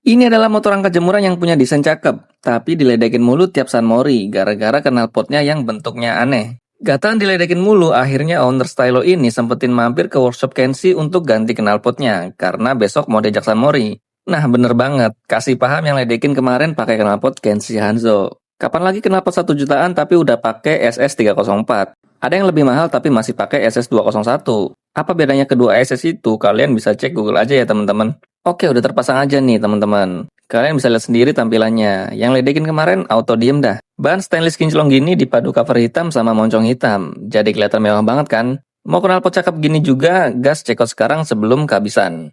Ini adalah motor angkat jemuran yang punya desain cakep, tapi diledekin mulu tiap San Mori gara-gara knalpotnya yang bentuknya aneh. Gak tahan diledekin mulu, akhirnya owner Stylo ini sempetin mampir ke workshop Kenshi untuk ganti knalpotnya, karena besok mau diajak San Mori. Nah bener banget, kasih paham yang ledekin kemarin pakai knalpot Kenshi Hanzo. Kapan lagi knalpot 1 jutaan tapi udah pakai SS304? Ada yang lebih mahal tapi masih pakai SS201. Apa bedanya kedua SS itu? Kalian bisa cek Google aja ya teman-teman. Oke, udah terpasang aja nih teman-teman. Kalian bisa lihat sendiri tampilannya. Yang ledekin kemarin auto diem dah. Bahan stainless kinclong gini dipadu cover hitam sama moncong hitam. Jadi kelihatan mewah banget kan? Mau knalpot cakep gini juga, gas check out sekarang sebelum kehabisan.